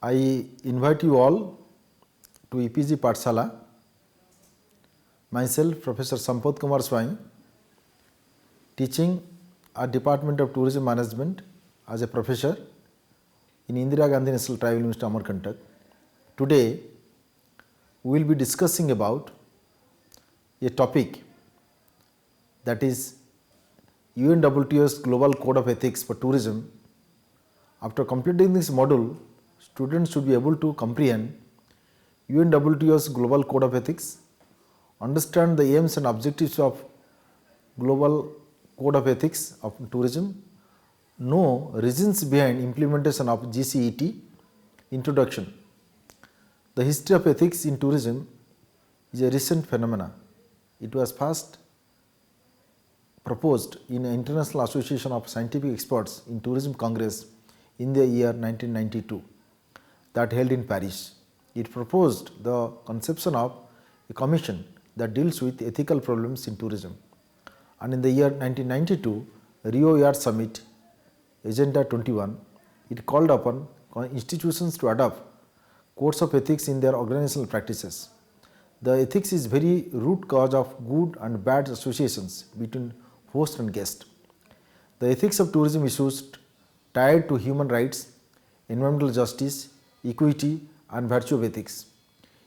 I invite you all to EPG Pathshala. Myself, Professor Sampath Kumar Swain, teaching at Department of Tourism Management as a professor in Indira Gandhi National Tribal University, Amarkantak. Today, we will be discussing about a topic that is UNWTO's Global Code of Ethics for Tourism. After completing this module, students should be able to comprehend UNWTO's Global Code of Ethics, understand the aims and objectives of Global Code of Ethics of Tourism, know reasons behind implementation of GCET. Introduction. The history of ethics in tourism is a recent phenomenon. It was first proposed in the International Association of Scientific Experts in Tourism Congress in the year 1992 that held in Paris. It proposed the conception of a commission that deals with ethical problems in tourism. And in the year 1992, Rio Yacht Summit, Agenda 21, it called upon institutions to adopt codes of ethics in their organizational practices. The ethics is very root cause of good and bad associations between host and guest. The ethics of tourism issues tied to human rights, environmental justice, equity and virtue of ethics.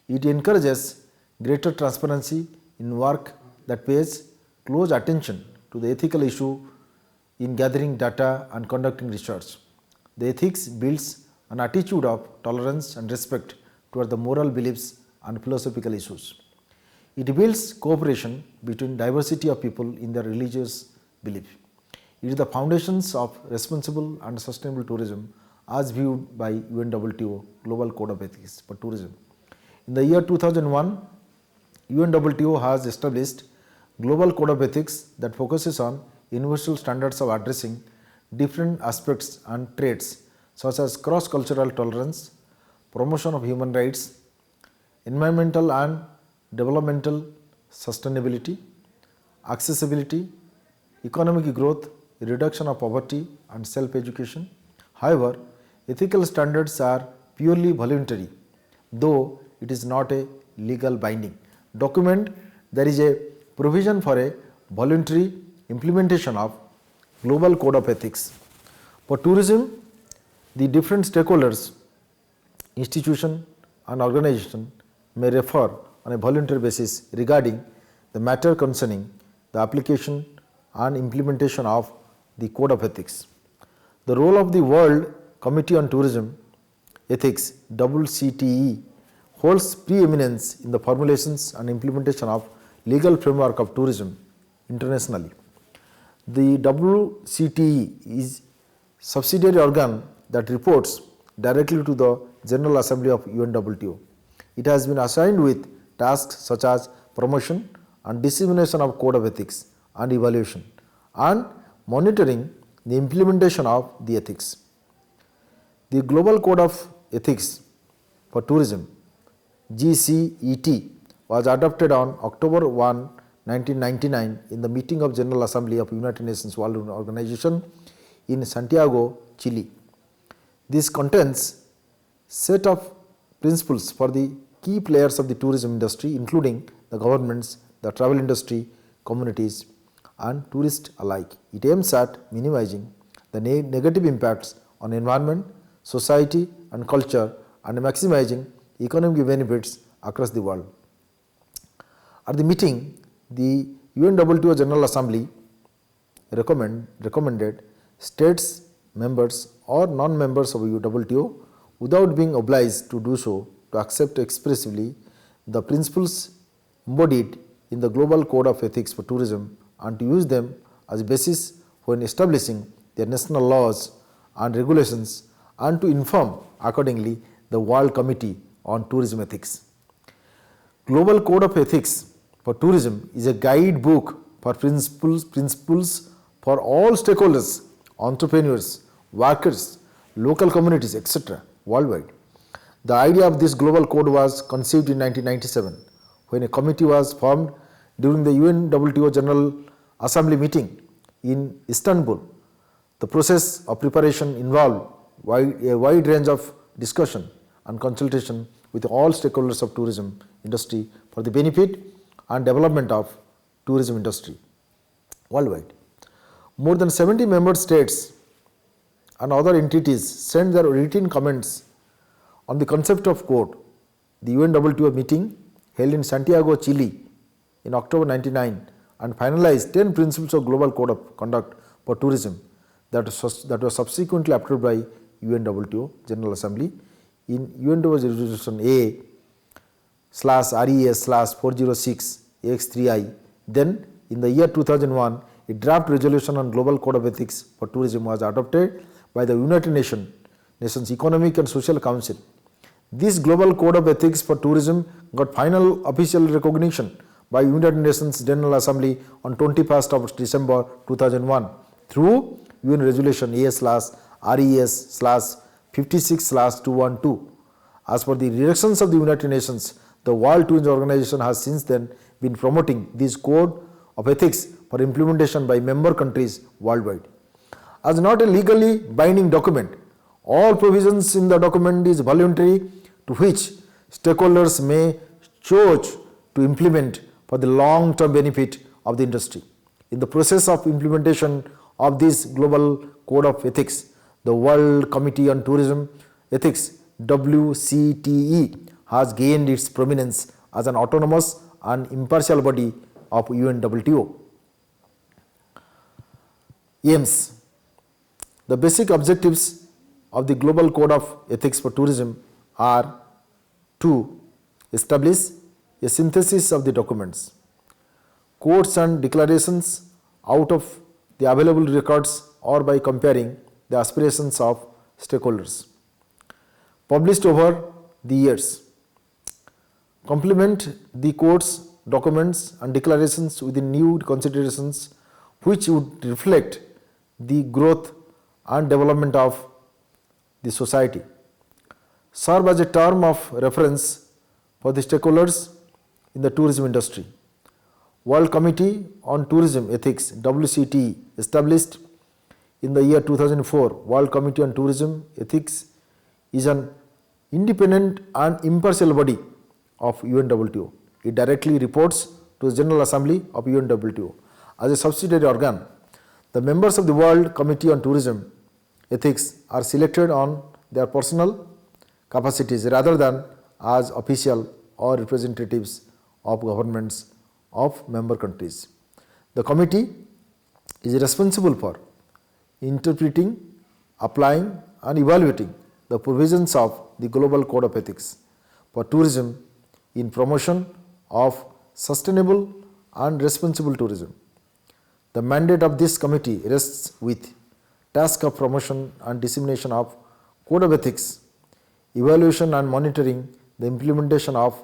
It encourages greater transparency in work that pays close attention to the ethical issue in gathering data and conducting research. The ethics builds an attitude of tolerance and respect toward the moral beliefs and philosophical issues. It builds cooperation between diversity of people in their religious belief. It is the foundations of responsible and sustainable tourism as viewed by UNWTO Global Code of Ethics for Tourism. In the year 2001, UNWTO has established Global Code of Ethics that focuses on universal standards of addressing different aspects and traits such as cross-cultural tolerance, promotion of human rights, environmental and developmental sustainability, accessibility, economic growth, reduction of poverty and self-education. However, ethical standards are purely voluntary, though it is not a legal binding document. There is a provision for a voluntary implementation of Global Code of Ethics. For tourism, the different stakeholders, institution and organization may refer on a voluntary basis regarding the matter concerning the application and implementation of the Code of Ethics. The role of the World Committee on Tourism Ethics (WCTE) holds preeminence in the formulations and implementation of legal framework of tourism internationally. The WCTE is subsidiary organ that reports directly to the General Assembly of UNWTO. It has been assigned with tasks such as promotion and dissemination of Code of Ethics and evaluation and monitoring the implementation of the ethics. The Global Code of Ethics for Tourism GCET was adopted on October 1, 1999 in the meeting of General Assembly of United Nations World Organization in Santiago, Chile. This contains set of principles for the key players of the tourism industry, including the governments, the travel industry, communities and tourists alike. It aims at minimizing the negative impacts on environment, society and culture and maximizing economic benefits across the world. At the meeting, the UNWTO General Assembly recommended states members or non-members of WTO without being obliged to do so to accept expressively the principles embodied in the Global Code of Ethics for Tourism and to use them as a basis when establishing their national laws and regulations and to inform accordingly the World Committee on Tourism Ethics. Global Code of Ethics for Tourism is a guidebook for principles for all stakeholders, entrepreneurs, workers, local communities, etc. worldwide. The idea of this global code was conceived in 1997 when a committee was formed during the UNWTO General Assembly meeting in Istanbul. The process of preparation involved a wide range of discussion and consultation with all stakeholders of tourism industry for the benefit and development of tourism industry worldwide. More than 70 member states and other entities sent their written comments on the concept of code. The UNWTO meeting held in Santiago, Chile in October 1999 and finalized 10 principles of global code of conduct for tourism that was subsequently approved by UNWTO General Assembly in UNWTO Resolution A/RES/406-X3I. Then in the year 2001, a draft resolution on global code of ethics for tourism was adopted by the United Nations Economic and Social Council. This global code of ethics for tourism got final official recognition by United Nations General Assembly on 21st of December 2001 through UN Resolution A/RES/56/212. As per the directions of the United Nations, the World Tourism Organization has since then been promoting this code of ethics for implementation by member countries worldwide. As not a legally binding document, all provisions in the document is voluntary, to which stakeholders may choose to implement for the long-term benefit of the industry. In the process of implementation of this global code of ethics, the World Committee on Tourism Ethics (WCTE) has gained its prominence as an autonomous and impartial body of UNWTO. Aims. The basic objectives of the Global Code of Ethics for Tourism are to establish a synthesis of the documents, codes and declarations out of the available records or by comparing the aspirations of stakeholders, published over the years, complement the codes, documents and declarations with the new considerations which would reflect the growth and development of the society, serve as a term of reference for the stakeholders in the tourism industry. World Committee on Tourism Ethics (WCTE) established in the year 2004. World Committee on Tourism Ethics is an independent and impartial body of UNWTO. It directly reports to the General Assembly of UNWTO. As a subsidiary organ, the members of the World Committee on Tourism Ethics are selected on their personal capacities rather than as official or representatives of governments of member countries. The committee is responsible for interpreting, applying and evaluating the provisions of the Global Code of Ethics for tourism in promotion of sustainable and responsible tourism. The mandate of this committee rests with task of promotion and dissemination of Code of Ethics, evaluation and monitoring the implementation of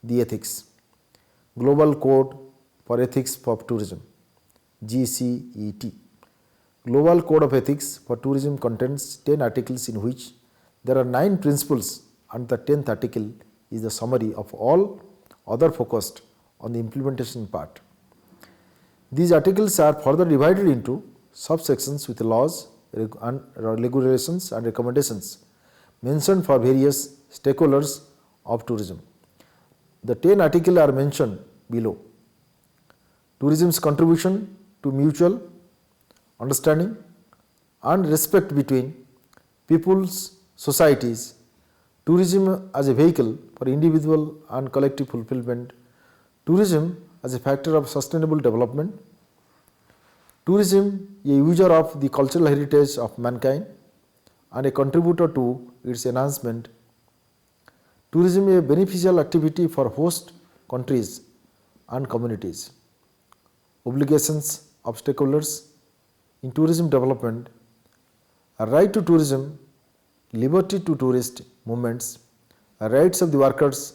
the ethics. Global Code for Ethics for Tourism (GCET). Global Code of Ethics for Tourism contains 10 articles in which there are 9 principles, and the 10th article is the summary of all other focused on the implementation part. These articles are further divided into subsections with laws and regulations and recommendations mentioned for various stakeholders of tourism. The 10 articles are mentioned below. Tourism's contribution to mutual understanding and respect between peoples, societies, tourism as a vehicle for individual and collective fulfillment, tourism as a factor of sustainable development, tourism a user of the cultural heritage of mankind and a contributor to its enhancement, tourism a beneficial activity for host countries and communities, obligations of stakeholders in tourism development, a right to tourism, liberty to tourist movements, rights of the workers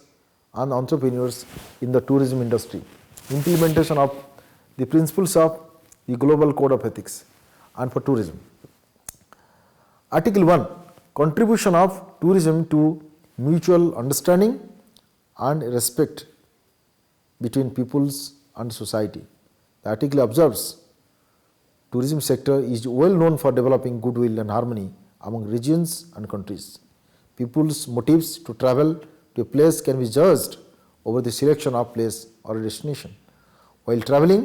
and entrepreneurs in the tourism industry, implementation of the principles of the Global Code of Ethics and for tourism. Article 1. Contribution of tourism to mutual understanding and respect between peoples and society. The article observes tourism sector is well known for developing goodwill and harmony among regions and countries. People's motives to travel to a place can be judged over the selection of place or a destination. While traveling,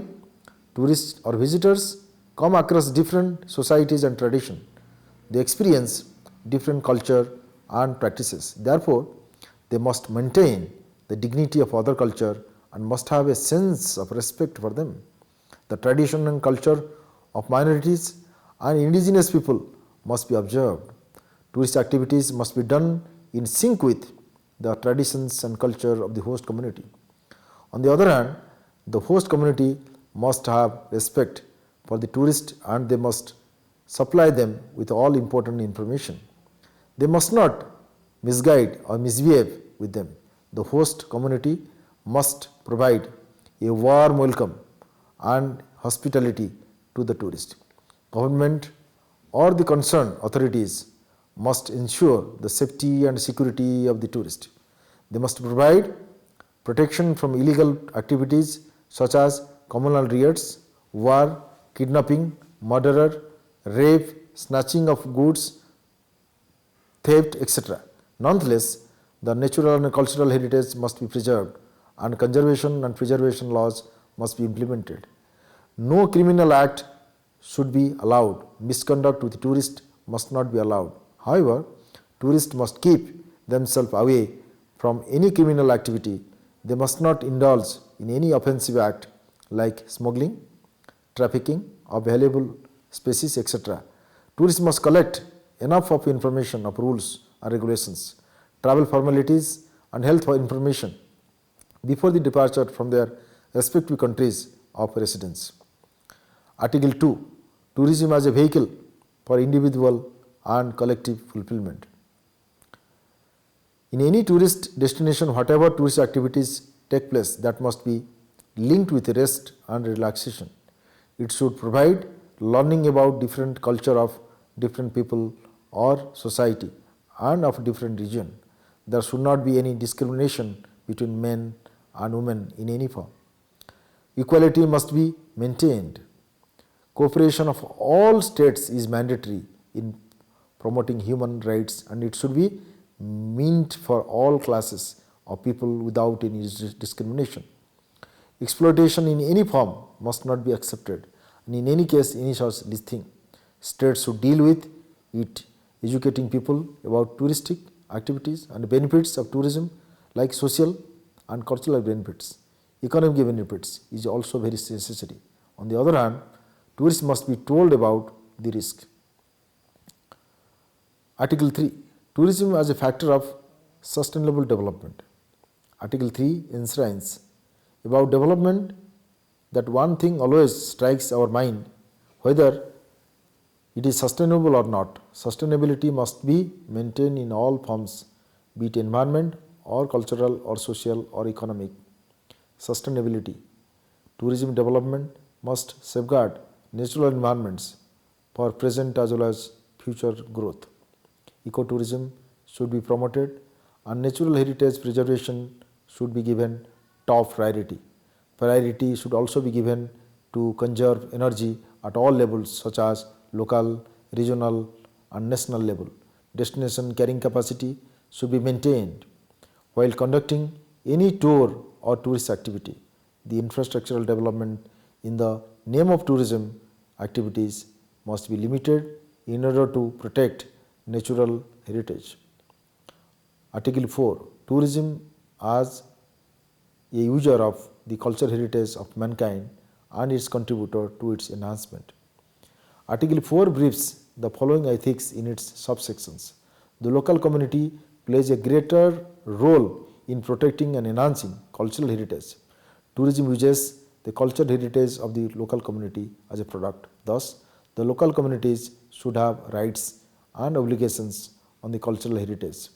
tourists or visitors come across different societies and traditions. They experience different culture and practices. Therefore, they must maintain the dignity of other culture and must have a sense of respect for them. The tradition and culture of minorities and indigenous people must be observed. Tourist activities must be done in sync with the traditions and culture of the host community. On the other hand, the host community must have respect for the tourist and they must supply them with all important information. They must not misguide or misbehave with them. The host community must provide a warm welcome and hospitality to the tourist. Government or the concerned authorities must ensure the safety and security of the tourist. They must provide protection from illegal activities such as communal riots, war, kidnapping, murder, rape, snatching of goods, theft, etc. Nonetheless, the natural and cultural heritage must be preserved and conservation and preservation laws must be implemented. No criminal act should be allowed. Misconduct with tourists must not be allowed. However, tourists must keep themselves away from any criminal activity. They must not indulge in any offensive act like smuggling, trafficking of valuable species, etc. Tourists must collect enough of information of rules and regulations, travel formalities and health information before the departure from their respective countries of residence. Article 2. Tourism as a vehicle for individual and collective fulfillment. In any tourist destination, whatever tourist activities take place, that must be linked with rest and relaxation. It should provide learning about different culture of different people or society and of different region. There should not be any discrimination between men and women in any form. Equality must be maintained. Cooperation of all states is mandatory in promoting human rights and it should be meant for all classes of people without any discrimination. Exploitation in any form must not be accepted and in any case any such thing. States should deal with it, educating people about touristic activities and benefits of tourism like social and cultural benefits. Economic benefits is also very necessary. On the other hand, tourists must be told about the risk. Article 3. Tourism as a factor of sustainable development. Article 3 enshrines about development that one thing always strikes our mind, whether it is sustainable or not. Sustainability must be maintained in all forms, be it environment or cultural or social or economic. Sustainability. Tourism development must safeguard natural environments for present as well as future growth. Ecotourism should be promoted and natural heritage preservation should be given top priority. Priority should also be given to conserve energy at all levels such as local, regional and national level. Destination carrying capacity should be maintained. While conducting any tour or tourist activity, the infrastructural development in the name of tourism activities must be limited in order to protect natural heritage. Article 4. Tourism as a user of the cultural heritage of mankind and its contributor to its enhancement. Article 4 briefs the following ethics in its subsections. The local community plays a greater role in protecting and enhancing cultural heritage. Tourism uses the cultural heritage of the local community as a product. Thus, the local communities should have rights and obligations on the cultural heritage.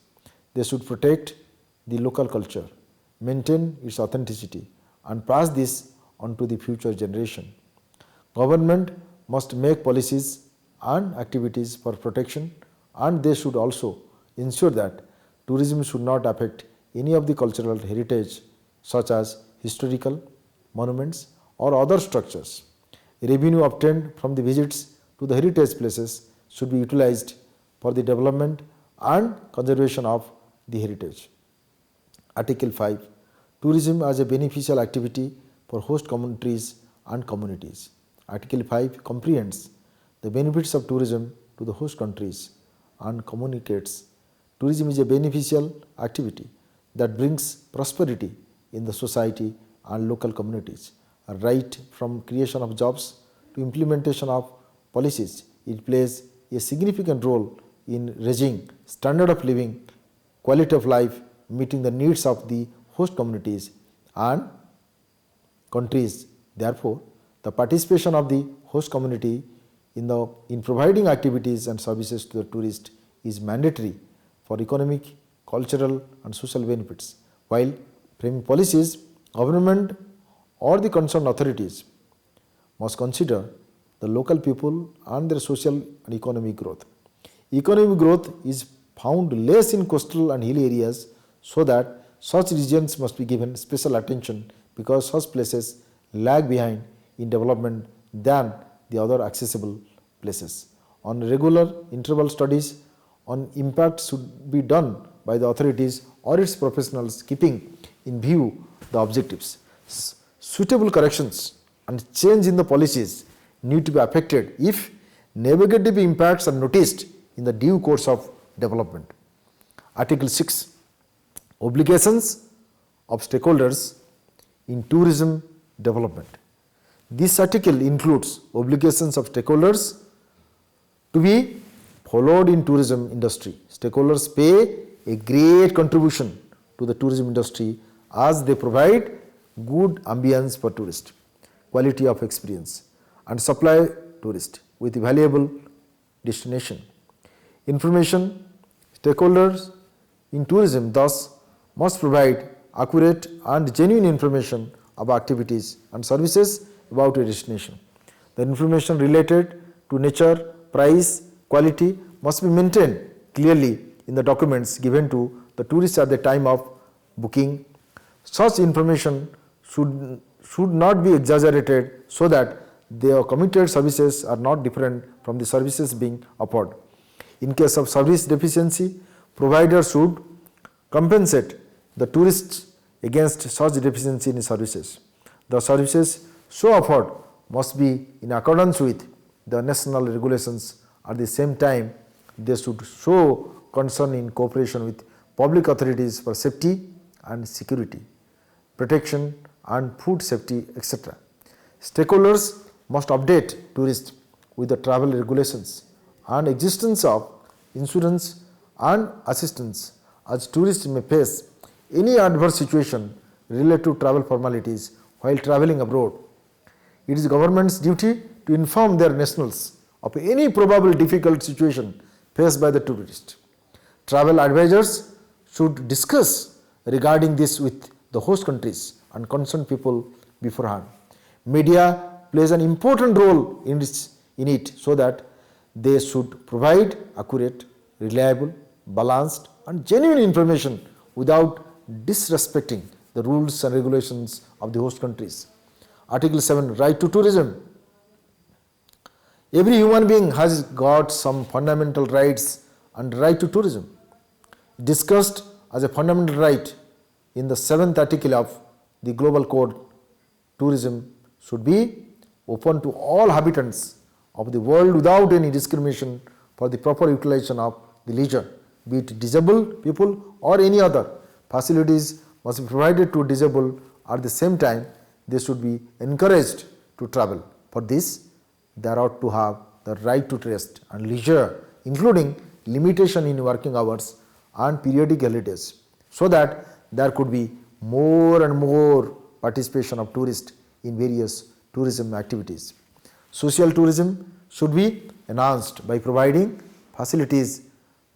They should protect the local culture, maintain its authenticity and pass this on to the future generation. Government must make policies and activities for protection and they should also ensure that tourism should not affect any of the cultural heritage such as historical monuments or other structures. Revenue obtained from the visits to the heritage places should be utilized for the development and conservation of the heritage. Article 5. Tourism as a beneficial activity for host countries and communities. Article 5 comprehends the benefits of tourism to the host countries and communicates tourism is a beneficial activity that brings prosperity in the society and local communities. Right from creation of jobs to implementation of policies, it plays a significant role in raising standard of living, quality of life, meeting the needs of the host communities and countries. Therefore, the participation of the host community in providing activities and services to the tourist is mandatory for economic, cultural and social benefits. While framing policies, government or the concerned authorities must consider the local people and their social and economic growth. Economic growth is found less in coastal and hilly areas, so that such regions must be given special attention because such places lag behind in development than the other accessible places. On regular interval studies on impact should be done by the authorities or its professionals, keeping in view the objectives. Suitable corrections and change in the policies need to be affected if negative impacts are noticed in the due course of development. Article 6. Obligations of stakeholders in tourism development. This article includes obligations of stakeholders to be followed in tourism industry. Stakeholders pay a great contribution to the tourism industry as they provide good ambience for tourists, quality of experience and supply tourists with valuable destination. Information stakeholders in tourism thus must provide accurate and genuine information about activities and services about a destination. The information related to nature, price, quality must be maintained clearly in the documents given to the tourists at the time of booking. Such information should not be exaggerated so that their committed services are not different from the services being offered. In case of service deficiency, providers should compensate the tourists against such deficiency in services. The services so offered must be in accordance with the national regulations. At the same time, they should show concern in cooperation with public authorities for safety and security, protection and food safety, etc. Stakeholders must update tourists with the travel regulations and existence of insurance and assistance, as tourists may face any adverse situation related to travel formalities while travelling abroad. It is government's duty to inform their nationals of any probable difficult situation faced by the tourist. Travel advisors should discuss regarding this with the host countries and concerned people beforehand. Media plays an important role in it so that they should provide accurate, reliable, balanced and genuine information without disrespecting the rules and regulations of the host countries. Article 7. Right to tourism. Every human being has got some fundamental rights and right to tourism. Discussed as a fundamental right in the 7th article of the Global Code, tourism should be open to all habitants of the world without any discrimination for the proper utilization of the leisure, be it disabled people or any other. Facilities must be provided to disabled. At the same time, they should be encouraged to travel. For this, they ought to have the right to rest and leisure, including limitation in working hours and periodic holidays, so that there could be more and more participation of tourists in various tourism activities. Social tourism should be enhanced by providing facilities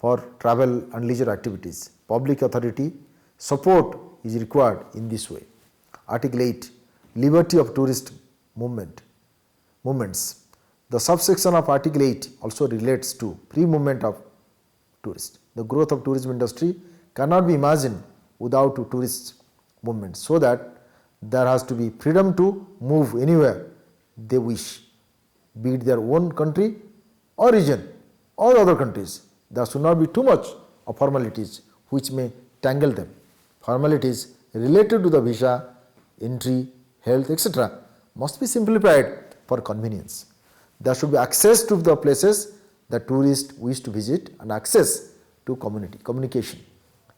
for travel and leisure activities. Public authority support is required in this way. Article 8. Liberty of tourist movements. The subsection of Article 8 also relates to free movement of tourists. The growth of tourism industry cannot be imagined without tourist movement, so that there has to be freedom to move anywhere they wish, be it their own country or region or other countries. There should not be too much of formalities which may tangle them. Formalities related to the visa, entry, health, etc. must be simplified for convenience. There should be access to the places that tourists wish to visit and access to communication,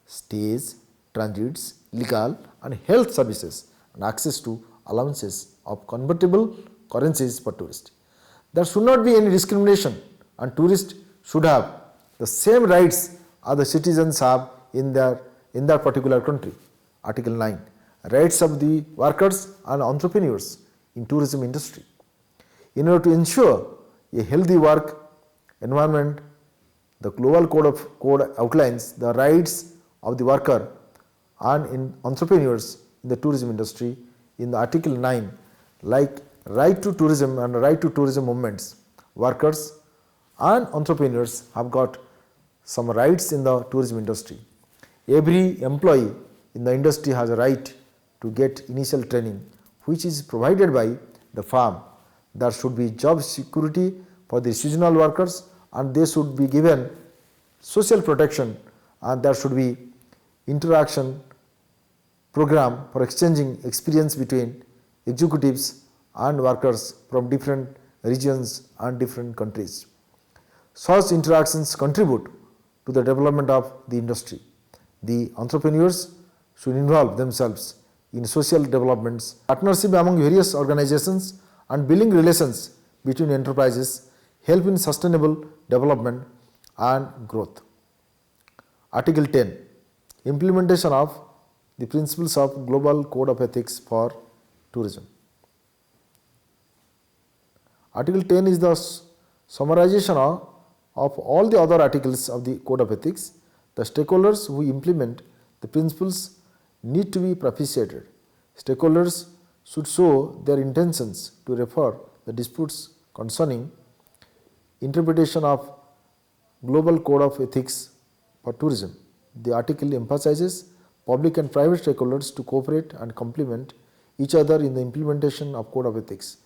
stays, transits, legal and health services and access to allowances of convertible currencies for tourists. There should not be any discrimination and tourists should have the same rights as the citizens have in their particular country. Article 9, rights of the workers and entrepreneurs in tourism industry. In order to ensure a healthy work environment, the Global Code outlines the rights of the worker and in entrepreneurs in the tourism industry in the Article 9, like right to tourism and right to tourism movements. Workers and entrepreneurs have got some rights in the tourism industry. Every employee in the industry has a right to get initial training which is provided by the firm. There should be job security for the seasonal workers and they should be given social protection, and there should be interaction program for exchanging experience between executives and workers from different regions and different countries. Such interactions contribute to the development of the industry. The entrepreneurs should involve themselves in social developments, partnership among various organizations and building relations between enterprises help in sustainable development and growth. Article 10, implementation of the principles of Global Code of Ethics for tourism. Article 10 is the summarization of all the other articles of the Code of Ethics. The stakeholders who implement the principles need to be propitiated. Stakeholders should show their intentions to refer the disputes concerning interpretation of Global Code of Ethics for tourism. The article emphasizes public and private stakeholders to cooperate and complement each other in the implementation of Code of Ethics.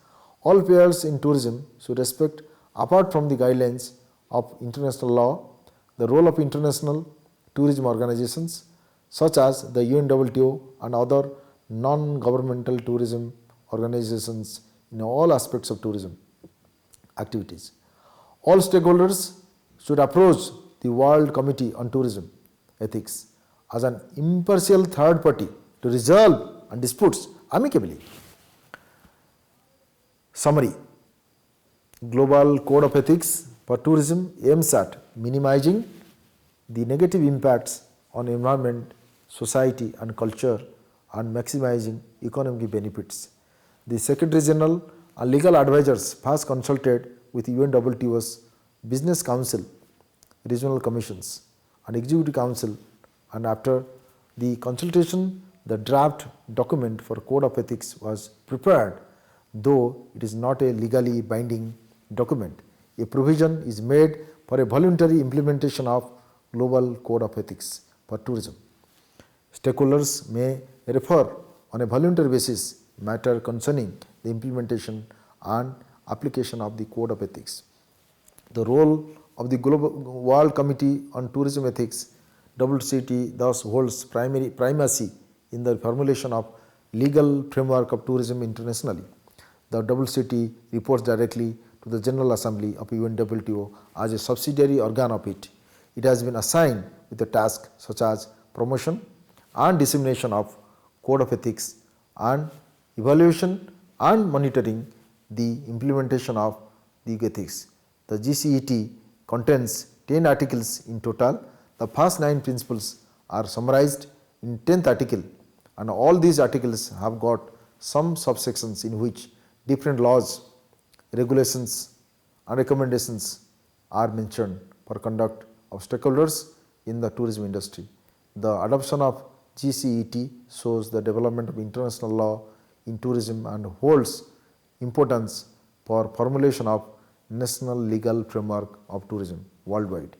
All players in tourism should respect, apart from the guidelines of international law, the role of international tourism organizations such as the UNWTO and other non-governmental tourism organizations in all aspects of tourism activities. All stakeholders should approach the World Committee on Tourism Ethics as an impartial third party to resolve and disputes amicably. Summary: Global Code of Ethics for tourism aims at minimizing the negative impacts on environment, society and culture and maximizing economic benefits. The Secretary General and legal advisors first consulted with UNWTO's Business Council, Regional Commissions and Executive Council, and after the consultation the draft document for Code of Ethics was prepared. Though it is not a legally binding document, a provision is made for a voluntary implementation of Global Code of Ethics for tourism. Stakeholders may refer on a voluntary basis matter concerning the implementation and application of the Code of Ethics. The role of the Global World Committee on Tourism Ethics, WCT, thus holds primacy in the formulation of legal framework of tourism internationally. The WCT reports directly to the General Assembly of UNWTO as a subsidiary organ of it. It has been assigned with a task such as promotion and dissemination of Code of Ethics and evaluation and monitoring the implementation of the ethics. The GCET contains 10 articles in total. The first 9 principles are summarized in 10th article, and all these articles have got some subsections in which different laws, regulations and recommendations are mentioned for conduct of stakeholders in the tourism industry. The adoption of GCET shows the development of international law in tourism and holds importance for formulation of national legal framework of tourism worldwide.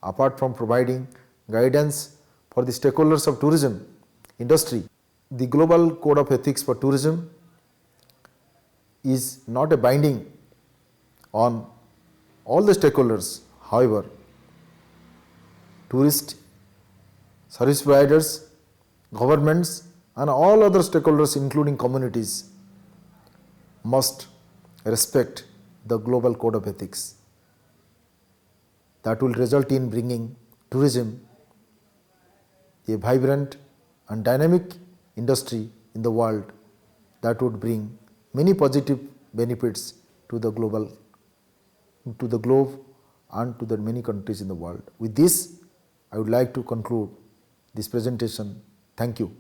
Apart from providing guidance for the stakeholders of tourism industry, the Global Code of Ethics for tourism is not a binding on all the stakeholders. However, tourists, service providers, governments and all other stakeholders including communities must respect the global code of ethics. That will result in bringing tourism a vibrant and dynamic industry in the world that would bring many positive benefits to the globe and to the many countries in the world. With this, I would like to conclude this presentation. Thank you.